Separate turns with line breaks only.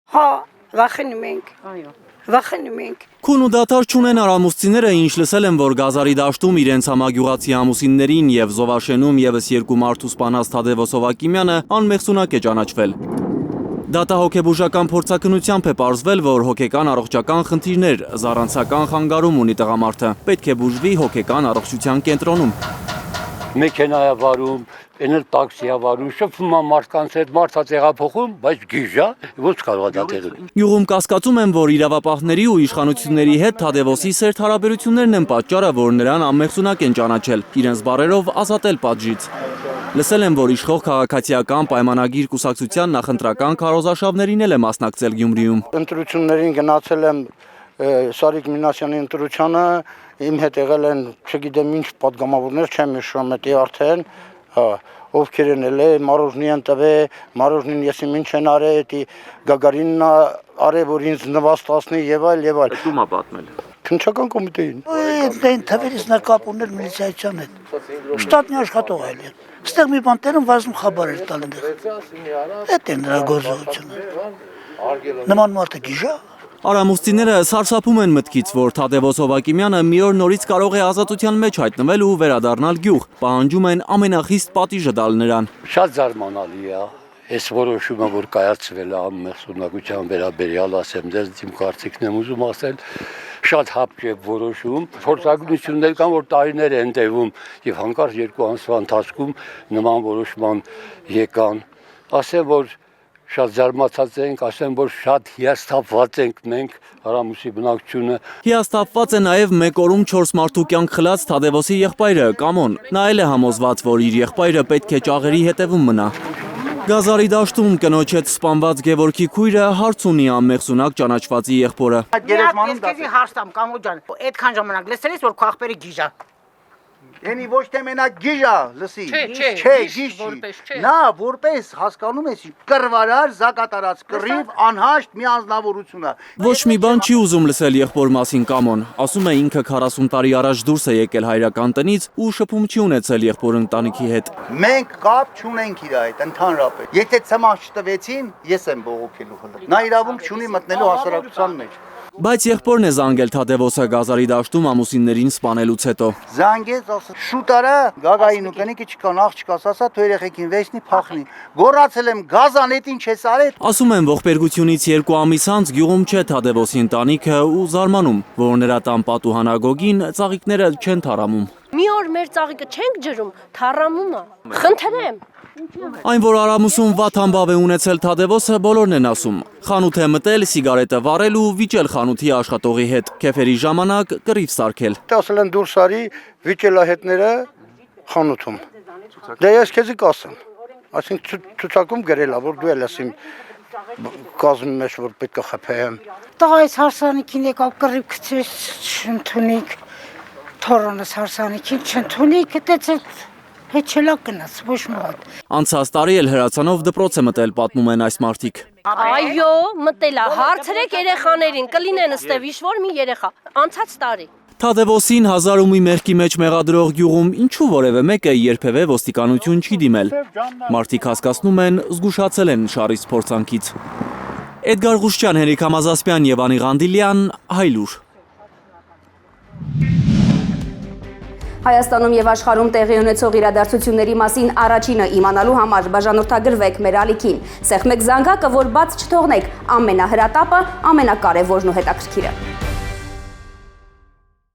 Հա, վախենում ենք։
Այո։
Վախենում ենք։
Քուն ու դադար չունեն արամուսցիները, ինչ լսել են, որ Գազարի դաշտում իրենց համագյուղացի ամուսիններին եւ Զովաշենում եւս երկու մարդու սպանած Թադևոս Հովակիմյանը անմեղսունակ է ճանաչվել։ Դատահոգեբուժական փորձակնությամբ է պարզվել, որ հոգեկան առողջական խնդիրներ, զառանցական խանգարում ունի տղամարդը։ Պետք է բուժվի հոգեկան առողջության կենտրոնում։
Մեքենա է վարում, էնել տաքսի է վարում, շփվում է մարդկանց հետ, մարդը տեղափոխում, բայց գիժա, ոնց կարող է դա տեղի։
Գյուղում կասկածում են, որ իրավապահների ու իշխանությունների հետ Թադևոսի սերտ հարաբերություններն են պատճառը, որ նրան անմեղսունակ են ճանաչել, իրենց բառերով ազատել պատժից։ Լսել են, որ իշխող քաղաքացիական պայմանագիր կուսակցության նախընտրական քարոզարշավներին էլ է մասնակցել Գյումրիում։
Ընտրություններին գնացել եմ Սարիկ Մինասյանի ընտրությանը, իմ հետ եղել են, չգիտեմ ինչ պատգամավորներ, չեմ հիշում, էդի արդեն, ովքեր են էլ Մարոժնիան տվե, Մարոժնին ես իմ ինչ են արել, էդի Գագարինն արել, որ ինձ նվաստացնի եւ այլ եւ այլ։
Ում է պատմել։
Քննչական կոմիտեին։
Այն թվերից նա կապ ուներ միլիցիայության հետ։ Շտատնի աշխատող այլ է։ Այստեղ մի բան տերում վազում խաբար էր տալ այնտեղ։ Այդ է նրա գործողությունը։ Նման մարդը գիժա։
Արամուսցիները սարսափում են մտքից, որ Թադևոս Հովակիմյանը մի օր նորից կարող է ազատության մեջ հայտնվել ու վերադառնալ գյուղ, պահանջում են ամենախիստ պատիժը տալ նրան։
Շատ զարմանալի է, այս որոշումը, որ կայացվել է անմեղսունակության վերաբերյալ, ասեմ դες իմ կարծիքն եմ ուզում ասել, շատ հապճ է որոշում, փորձագնություններ կան, որ տարիներ են տևում եւ հանկարծ 2 ամսվա ընթացքում նման որոշման եկան, ասեմ, որ շատ զարմացած ենք, ասեմ, որ շատ հիասթափված ենք մենք Արամուսի բնակչությունը։
Հիասթափված է նաև մեկ օրում 4 մարդու կյանք խլած Թադևոսի եղբայրը Կամոն։ Նա էլ է համոզված, որ իր եղբայրը պետք է ճաղերի հետևում մնա։ Գազարի դաշտում կնոջ հետ սպանված Գևորգի քույրը հարց ունի անմեղսունակ ճանաչվածի եղբորը։
Ես հարցամ Կամո ջան, այդքան ժամանակ լսել ես որ քո աղբերը գիժա։
Ենի ոչ թե մենակ գիժա, լսի։
Չէ,
գիժ
որպես չէ։
Նա որպես հասկանում ես կռվարար, զակատարած կռիվ, անհաշտ մի անձնավորություն է։
Ոչ մի բան չի ուզում լսել եղբոր մասին Կամոն։ Ասում է ինքը 40 տարի առաջ դուրս է եկել հայրական տնից ու շփում չի ունեցել եղբոր ընտանիքի հետ։
Մենք կապ չունենք իր այդ ընդհանրապես։ Եթե ցմահ չտվեցին, ես եմ բողոքելու հլը։ Նա իրավունք չունի մտնելու հասարակության մեջ։
Բայց եղբորն է զանգել Թադևոսը Գազարի դաշտում ամուսիններին սպանելուց հետո։
Զանգեց, ասա շուտ արա, Գագային ու կնիկը չկան, աղջկաս, ասա թո երեխեքին վեճնի փախնի։ Գոռացել եմ Գազան, էդ ինչ ես արել։
Ասում են ողբերգությունից 2 ամիս անց գյուղում չէ Թադևոսի ընտանիքը ու զարմանում, որ նրա տան պատուհանագոգին ծաղիկները չեն թառամում։
Մի օր մեր ծաղիկը չենք ջրում, թառամում է։ Խնդրեմ։
Այն, որ Արամուսում վատ համբավ է ունեցել Թադևոսը, բոլորն են ասում։ Խանութ է մտել, սիգարետը վառել ու վիճել խանութի աշխատողի հետ, քեֆերի ժամանակ կռիվ սարքել։
Ասել են դուրս արի վիճելահետները խանութում։ Դե ես քեզի կասեմ։ Այսինքն ցուցակում գրել է, որ դու էլ ասիմ կազմի մեջ որ պետք է խփեմ։
Տա այս հարսանիքին եկավ կռիվ գցես չընդունիք։ Թորոնս հարսանիքին չընդունիք, դեց Հեչելա կնաց, ոչ մոտ։
Անցած տարի էլ հրացանով դպրոց է մտել, պատմում են այս մարդիկ։
Այո, մտել է, հարցրեք երեխաներին, կլինեն ստև ինչ-որ մի երեխա, անցած տարի։
Թադևոսին 1000 ու մի մեղքի մեջ մեղադրող գյուղում ինչու որևէ մեկը երբևէ ոստիկանություն չի դիմել։ Մարդիկ հասկացնում են, զգուշացել են շարից փորձանքից։ Էդգար Ղուշչյան, Հենրիկ Համազասպյան, Եվանի Ղանդիլյան, Հայլուր։
Հայաստանում եւ աշխարհում տեղի ունեցող իրադարձությունների մասին առաջինը իմանալու համար բաժանորդագրվեք մեր ալիքին։ Սեղմեք զանգակը, որ բաց չթողնեք, ամենահրատապը, ամենակարևորն ու հետաքրքիրը։